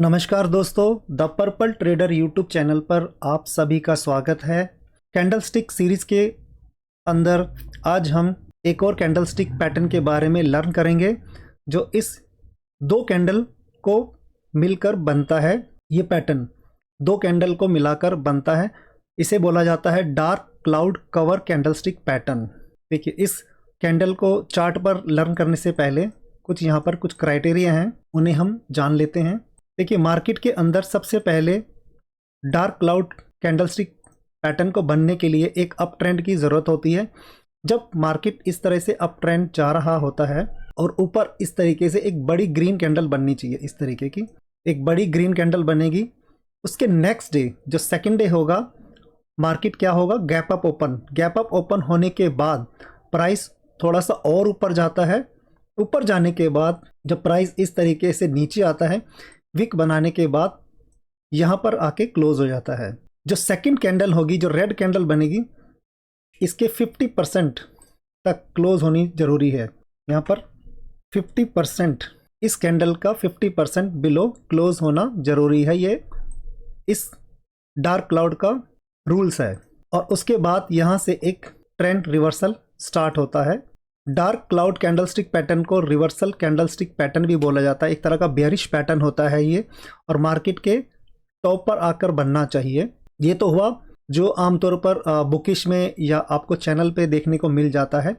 नमस्कार दोस्तों, the purple trader YouTube channel पर आप सभी का स्वागत है। कैंडलस्टिक सीरीज के अंदर आज हम एक और कैंडलस्टिक पैटर्न के बारे में लर्न करेंगे जो इस दो कैंडल को मिलकर बनता है। ये पैटर्न दो कैंडल को मिलाकर बनता है, इसे बोला जाता है dark cloud cover candlestick pattern. देखिए, इस कैंडल को चार्ट पर लर्न करने से पहले कुछ यहाँ पर कुछ क्राइटेरिया हैं, उन्हें हम जान लेते हैं। देखिए, मार्केट के अंदर सबसे पहले डार्क क्लाउड कैंडलस्टिक पैटर्न को बनने के लिए एक अप ट्रेंड की ज़रूरत होती है। जब मार्केट इस तरह से अप ट्रेंड जा रहा होता है और ऊपर इस तरीके से एक बड़ी ग्रीन कैंडल बननी चाहिए, इस तरीके की एक बड़ी ग्रीन कैंडल बनेगी। उसके नेक्स्ट डे जो सेकेंड डे होगा, मार्केट क्या होगा, gap up open. Gap up open होने के बाद प्राइस थोड़ा सा और ऊपर जाता है। ऊपर जाने के बाद जब प्राइस इस तरीके से नीचे आता है, विक बनाने के बाद यहाँ पर आके क्लोज हो जाता है। जो सेकंड कैंडल होगी, जो रेड कैंडल बनेगी, इसके 50% तक क्लोज होनी जरूरी है। यहाँ पर 50%, इस कैंडल का 50% बिलो क्लोज होना जरूरी है। ये इस डार्क क्लाउड का रूल्स है। और उसके बाद यहाँ से एक ट्रेंड रिवर्सल स्टार्ट होता है। डार्क क्लाउड कैंडलस्टिक पैटर्न को रिवर्सल कैंडलस्टिक पैटर्न भी बोला जाता है। एक तरह का बेयरिश पैटर्न होता है ये, और मार्केट के टॉप पर आकर बनना चाहिए। ये तो हुआ जो आमतौर पर बुकिश में या आपको चैनल पे देखने को मिल जाता है।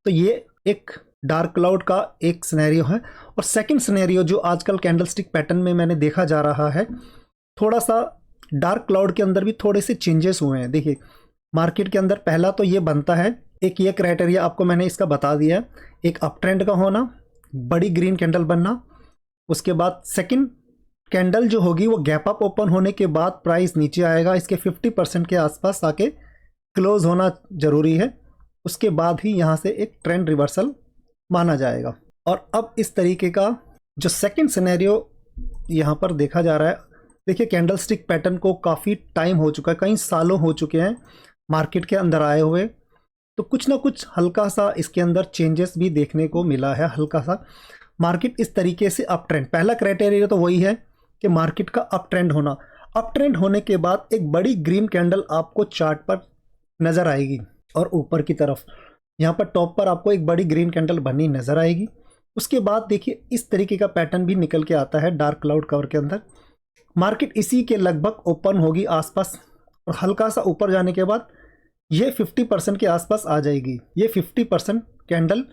तो ये एक डार्क क्लाउड का एक सिनेरियो है। और सेकंड सिनेरियो जो आजकल कैंडलस्टिक पैटर्न में मैंने देखा जा रहा है, थोड़ा सा डार्क क्लाउड के अंदर भी थोड़े से चेंजेस हुए हैं। देखिए, मार्केट के अंदर पहला तो ये बनता है, एक ये क्राइटेरिया आपको मैंने इसका बता दिया है, एक अप ट्रेंड का होना, बड़ी ग्रीन कैंडल बनना। उसके बाद सेकंड कैंडल जो होगी वो गैप अप ओपन होने के बाद प्राइस नीचे आएगा, इसके 50% के आसपास आके क्लोज होना जरूरी है। उसके बाद ही यहाँ से एक ट्रेंड रिवर्सल माना जाएगा। और अब इस तरीके का जो सेकंड सिनेरियो यहाँ पर देखा जा रहा है, देखिए कैंडलस्टिक पैटर्न को काफ़ी टाइम हो चुका है, कई सालों हो चुके हैं मार्केट के अंदर आए हुए। तो कुछ ना कुछ हल्का सा इसके अंदर चेंजेस भी देखने को मिला है। हल्का सा मार्केट इस तरीके से अप ट्रेंड, पहला क्राइटेरिया तो वही है कि मार्केट का अप ट्रेंड होना। अप ट्रेंड होने के बाद एक बड़ी ग्रीन कैंडल आपको चार्ट पर नज़र आएगी और ऊपर की तरफ यहाँ पर टॉप पर आपको एक बड़ी ग्रीन कैंडल बनी नज़र आएगी। उसके बाद देखिए इस तरीके का पैटर्न भी निकल के आता है डार्क क्लाउड कवर के अंदर। मार्केट इसी के लगभग ओपन होगी आसपास, और हल्का सा ऊपर जाने के बाद ये 50% के आसपास आ जाएगी। ये 50% कैंडल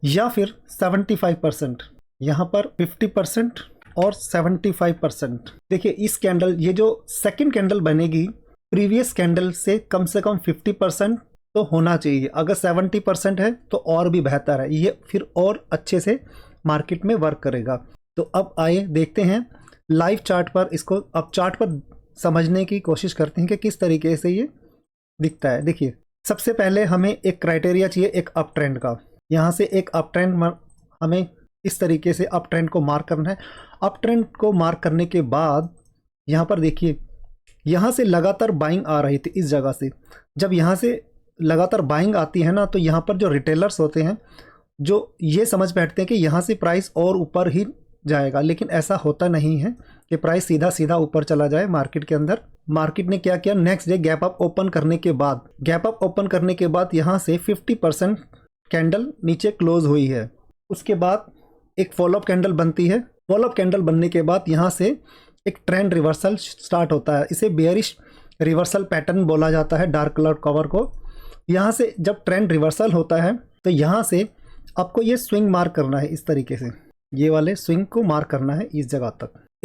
या फिर 75%, यहाँ पर 50% और 75%। देखिए इस कैंडल, ये जो सेकंड कैंडल बनेगी, प्रीवियस कैंडल से कम 50% तो होना चाहिए। अगर 70% है तो और भी बेहतर है, ये फिर और अच्छे से मार्केट में वर्क करेगा। तो अब आइए देखते हैं लाइव चार्ट पर इसको। अब चार्ट पर समझने की कोशिश करते हैं कि किस तरीके से ये दिखता है। देखिए, सबसे पहले हमें एक क्राइटेरिया चाहिए एक अप ट्रेंड का। यहाँ से एक अप ट्रेंड हमें इस तरीके से अप ट्रेंड को मार्क करना है। अप ट्रेंड को मार्क करने के बाद यहाँ पर देखिए, यहाँ से लगातार बाइंग आ रही थी इस जगह से। जब यहाँ से लगातार बाइंग आती है ना, तो यहाँ पर जो रिटेलर्स होते हैं जो ये समझ बैठते हैं कि यहाँ से प्राइस और ऊपर ही जाएगा, लेकिन ऐसा होता नहीं है कि प्राइस सीधा सीधा ऊपर चला जाए मार्केट के अंदर। मार्केट ने क्या किया, next day gap up open करने के बाद यहाँ से 50% कैंडल नीचे क्लोज हुई है। उसके बाद एक फॉलोअप कैंडल बनती है। फॉलोअप कैंडल बनने के बाद यहाँ से एक ट्रेंड रिवर्सल स्टार्ट होता है। इसे बेयरिश रिवर्सल पैटर्न बोला जाता है डार्क क्लाउड कवर को। यहाँ से जब ट्रेंड रिवर्सल होता है तो यहाँ से आपको ये स्विंग मार्क करना है, इस तरीके से ये वाले स्विंग को मार्क करना है। इस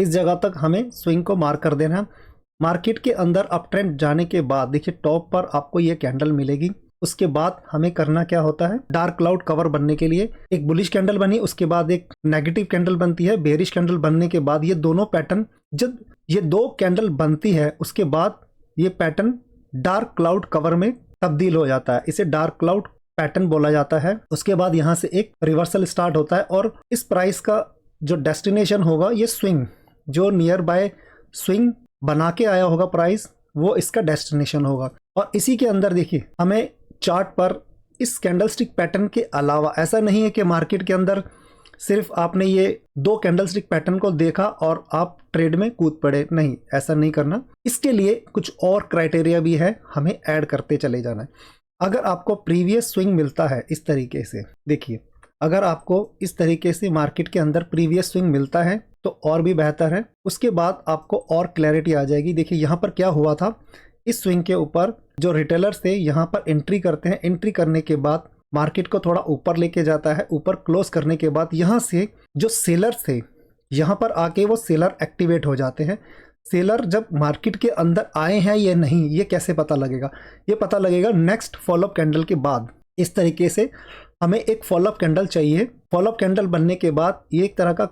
जगह तक हमें स्विंग को मार्क कर देना है। मार्केट के अंदर अप ट्रेंड जाने के बाद देखिए टॉप पर आपको ये कैंडल मिलेगी। उसके बाद हमें करना क्या होता है, डार्क क्लाउड कवर बनने के लिए एक बुलिश कैंडल बनी, उसके बाद एक नेगेटिव कैंडल बनती है। बेयरिश कैंडल बनने के बाद ये दोनों पैटर्न, जब ये दो कैंडल बनती है उसके बाद ये पैटर्न डार्क क्लाउड कवर में तब्दील हो जाता है। इसे डार्क क्लाउड पैटर्न बोला जाता है। उसके बाद यहाँ से एक रिवर्सल स्टार्ट होता है और इस प्राइस का जो डेस्टिनेशन होगा, ये स्विंग, जो नियर बाय स्विंग बना के आया होगा प्राइस, वो इसका डेस्टिनेशन होगा। और इसी के अंदर देखिए, हमें चार्ट पर इस कैंडलस्टिक पैटर्न के अलावा, ऐसा नहीं है कि मार्केट के अंदर सिर्फ आपने ये 2 कैंडलस्टिक पैटर्न को देखा और आप ट्रेड में कूद पड़े, नहीं, ऐसा नहीं करना। इसके लिए कुछ और क्राइटेरिया भी है, हमें ऐड करते चले जाना है। अगर आपको प्रीवियस स्विंग मिलता है इस तरीके से, देखिए अगर आपको इस तरीके से मार्केट के अंदर प्रीवियस स्विंग मिलता है तो और भी बेहतर है। उसके बाद आपको और क्लैरिटी आ जाएगी। देखिए यहाँ पर क्या हुआ था, इस स्विंग के ऊपर जो रिटेलर्स थे यहाँ पर एंट्री करते हैं, एंट्री करने के बाद मार्केट को थोड़ा ऊपर लेके जाता है, ऊपर क्लोज करने के बाद यहाँ से जो सेलर्स थे यहाँ पर आके वो सेलर एक्टिवेट हो जाते हैं। सेलर जब मार्केट के अंदर आए हैं या नहीं, ये कैसे पता लगेगा, ये पता लगेगा नेक्स्ट फॉलोअप कैंडल के बाद। इस तरीके से हमें एक फॉलोअप कैंडल चाहिए। फॉलोअप कैंडल बनने के बाद ये एक तरह का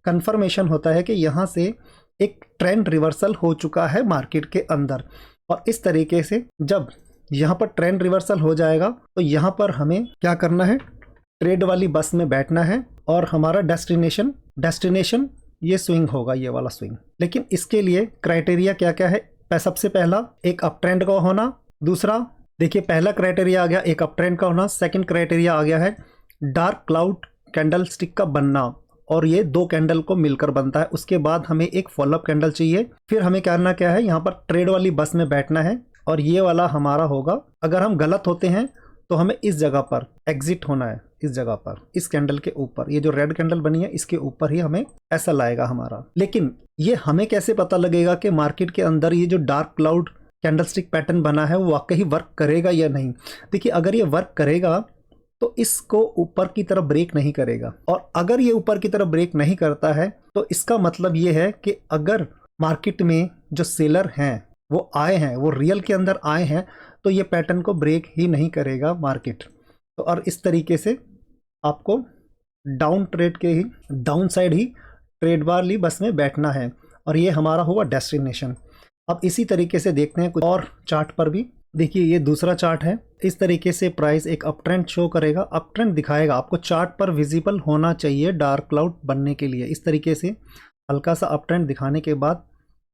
कंफर्मेशन होता है कि यहाँ से एक ट्रेंड रिवर्सल हो चुका है मार्केट के अंदर। और इस तरीके से जब यहाँ पर ट्रेंड रिवर्सल हो जाएगा तो यहाँ पर हमें क्या करना है, ट्रेड वाली बस में बैठना है और हमारा डेस्टिनेशन ये स्विंग होगा, ये वाला स्विंग। लेकिन इसके लिए क्राइटेरिया क्या क्या है, सबसे पहला एक अप ट्रेंड का होना। दूसरा देखिए पहला क्राइटेरिया आ गया एक अप ट्रेंड का होना। सेकंड क्राइटेरिया आ गया है डार्क क्लाउड कैंडल स्टिक का बनना, और ये 2 कैंडल को मिलकर बनता है। उसके बाद हमें एक फॉलोअप कैंडल चाहिए। फिर हमें करना क्या है, यहाँ पर ट्रेड वाली बस में बैठना है और ये वाला हमारा होगा। अगर हम गलत होते हैं तो हमें इस जगह पर एग्जिट होना है, इस जगह पर, इस कैंडल के ऊपर, ये जो रेड कैंडल बनी है इसके ऊपर ही हमें ऐसा लाएगा हमारा। लेकिन ये हमें कैसे पता लगेगा कि मार्केट के अंदर ये जो डार्क क्लाउड कैंडलस्टिक पैटर्न बना है वो वाकई वर्क करेगा या नहीं। देखिए अगर ये वर्क करेगा तो इसको ऊपर की तरफ ब्रेक नहीं करेगा, और अगर ये ऊपर की तरफ ब्रेक नहीं करता है तो इसका मतलब ये है कि अगर मार्केट में जो सेलर हैं वो आए हैं, वो रियल के अंदर आए हैं, तो ये पैटर्न को ब्रेक ही नहीं करेगा मार्केट। तो और इस तरीके से आपको डाउन ट्रेड के ही डाउन साइड ही ट्रेड वाली बस में बैठना है, और ये हमारा हुआ डेस्टिनेशन। अब इसी तरीके से देखते हैं कुछ और चार्ट पर भी। देखिए ये दूसरा चार्ट है। इस तरीके से प्राइस एक अप ट्रेंड शो करेगा, अप ट्रेंड दिखाएगा। आपको चार्ट पर विजिबल होना चाहिए डार्क क्लाउड बनने के लिए। इस तरीके से हल्का सा अप ट्रेंड दिखाने के बाद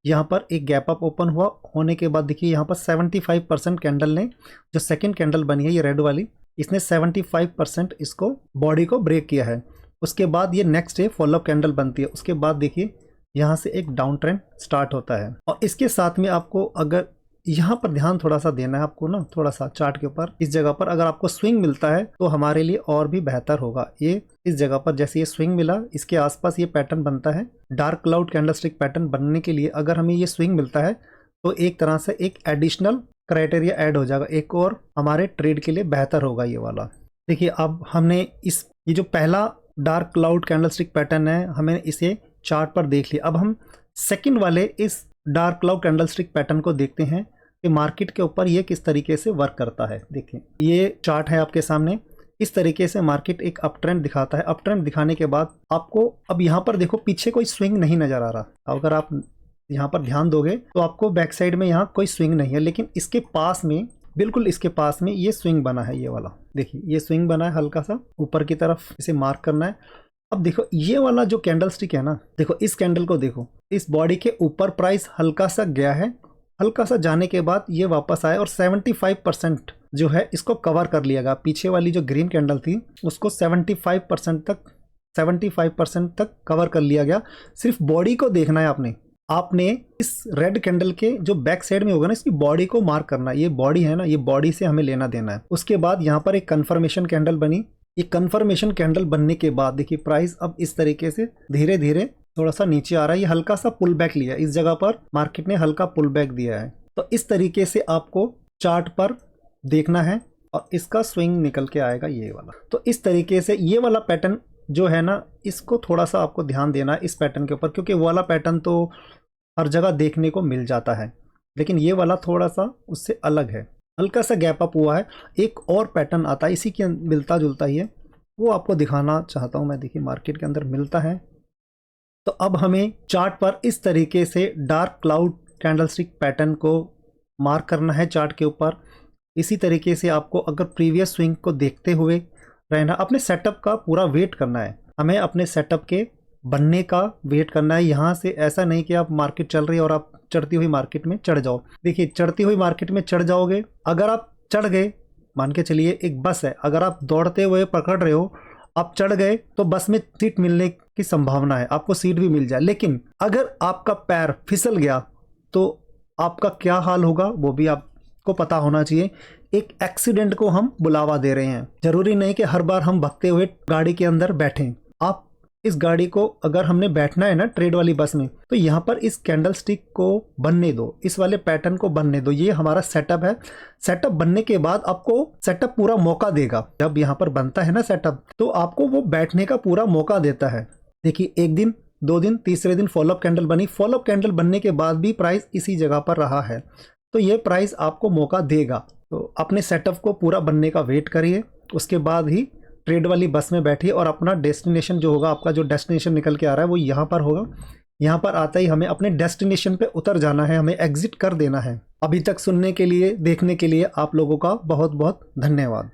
यहाँ पर एक गैप अप ओपन हुआ, होने के बाद देखिए यहाँ पर 75% कैंडल ने, जो सेकंड कैंडल बनी है ये रेड वाली, इसने 75% इसको बॉडी को ब्रेक किया है। उसके बाद ये नेक्स्ट डे फॉलोअप कैंडल बनती है। उसके बाद देखिए यहाँ से एक डाउन ट्रेंड स्टार्ट होता है। और इसके साथ में आपको अगर यहाँ पर ध्यान थोड़ा सा देना है आपको ना, थोड़ा सा चार्ट के ऊपर, इस जगह पर अगर आपको स्विंग मिलता है तो हमारे लिए और भी बेहतर होगा। ये इस जगह पर जैसे ये स्विंग मिला, इसके आसपास ये पैटर्न बनता है। डार्क क्लाउड कैंडलस्टिक पैटर्न बनने के लिए अगर हमें ये स्विंग मिलता है तो एक तरह से एक एडिशनल क्राइटेरिया ऐड हो जाएगा, एक और हमारे ट्रेड के लिए बेहतर होगा ये वाला। देखिए अब हमने ये जो पहला डार्क क्लाउड कैंडलस्टिक पैटर्न है, हमें इसे चार्ट पर देख लिया। अब हम सेकंड वाले इस डार्क क्लाउड कैंडलस्टिक पैटर्न को देखते हैं कि मार्केट के ऊपर ये किस तरीके से वर्क करता है। देखिए ये चार्ट है आपके सामने। इस तरीके से मार्केट एक अप ट्रेंड दिखाता है। अप ट्रेंड दिखाने के बाद आपको अब यहाँ पर देखो पीछे कोई स्विंग नहीं नजर आ रहा। अगर आप यहाँ पर ध्यान दोगे तो आपको बैक साइड में यहाँ कोई स्विंग नहीं है, लेकिन इसके पास में, बिल्कुल इसके पास में ये स्विंग बना है, ये वाला। देखिए ये स्विंग बना है, हल्का सा ऊपर की तरफ इसे मार्क करना है। अब देखो ये वाला जो कैंडल स्टिक है ना, देखो इस कैंडल को देखो, इस बॉडी के ऊपर प्राइस हल्का सा गया है, हल्का सा जाने के बाद ये वापस आए और 75% जो है इसको कवर कर लिया गया। पीछे वाली जो ग्रीन कैंडल थी उसको 75% तक कवर कर लिया गया। सिर्फ बॉडी को देखना है आपने इस रेड कैंडल के जो बैक साइड में होगा ना, इसकी बॉडी को मार्क करना है। ये बॉडी है ना, ये बॉडी से हमें लेना देना है। उसके बाद यहाँ पर एक कंफर्मेशन कैंडल बनी। ये कंफर्मेशन कैंडल बनने के बाद देखिए प्राइस अब इस तरीके से धीरे धीरे थोड़ा सा नीचे आ रहा है। ये हल्का सा पुल बैक लिया, इस जगह पर मार्केट ने हल्का पुल बैक दिया है। तो इस तरीके से आपको चार्ट पर देखना है और इसका स्विंग निकल के आएगा ये वाला। तो इस तरीके से ये वाला पैटर्न जो है ना, इसको थोड़ा सा आपको ध्यान देना है इस पैटर्न के ऊपर, क्योंकि वो वाला पैटर्न तो हर जगह देखने को मिल जाता है, लेकिन ये वाला थोड़ा सा उससे अलग है। हल्का सा गैप अप हुआ है। एक और पैटर्न आता है इसी के मिलता जुलता ही है, वो आपको दिखाना चाहता हूँ मैं। देखिए मार्केट के अंदर मिलता है। तो अब हमें चार्ट पर इस तरीके से डार्क क्लाउड कैंडलस्टिक पैटर्न को मार्क करना है चार्ट के ऊपर। इसी तरीके से आपको अगर प्रीवियस स्विंग को देखते हुए रहना, अपने सेटअप का पूरा वेट करना है। हमें अपने सेटअप के बनने का वेट करना है। यहाँ से ऐसा नहीं कि आप मार्केट चल रही है और आप चढ़ती हुई मार्केट में चढ़ जाओ। देखिए चढ़ती हुई मार्केट में चढ़ जाओगे, अगर आप चढ़ गए, मान के चलिए एक बस है, अगर आप दौड़ते हुए पकड़ रहे हो आप चढ़ गए तो बस में सीट मिलने की संभावना है, आपको सीट भी मिल जाए, लेकिन अगर आपका पैर फिसल गया तो आपका क्या हाल होगा वो भी आपको पता होना चाहिए। एक एक्सीडेंट को हम बुलावा दे रहे हैं। जरूरी नहीं कि हर बार हम भगते हुए गाड़ी के अंदर बैठें। आप इस गाड़ी को अगर हमने बैठना है ना ट्रेड वाली बस में, तो यहाँ पर इस कैंडल स्टिक को बनने दो, इस वाले पैटर्न को बनने दो। ये हमारा सेटअप है। सेटअप बनने के बाद आपको सेटअप पूरा मौका देगा। जब यहाँ पर बनता है ना सेटअप, तो आपको वो बैठने का पूरा मौका देता है। देखिए, 1 दिन, 2 दिन, तीसरे दिन फॉलोअप कैंडल बनी। फॉलोअप कैंडल बनने के बाद भी प्राइस इसी जगह पर रहा है, तो ये प्राइस आपको मौका देगा। तो अपने सेटअप को पूरा बनने का वेट करिए, उसके बाद ही ट्रेड वाली बस में बैठिए और अपना डेस्टिनेशन जो होगा, आपका जो डेस्टिनेशन निकल के आ रहा है वो यहाँ पर होगा। यहाँ पर आते ही हमें अपने डेस्टिनेशन पे उतर जाना है, हमें एग्जिट कर देना है। अभी तक सुनने के लिए, देखने के लिए आप लोगों का बहुत बहुत धन्यवाद।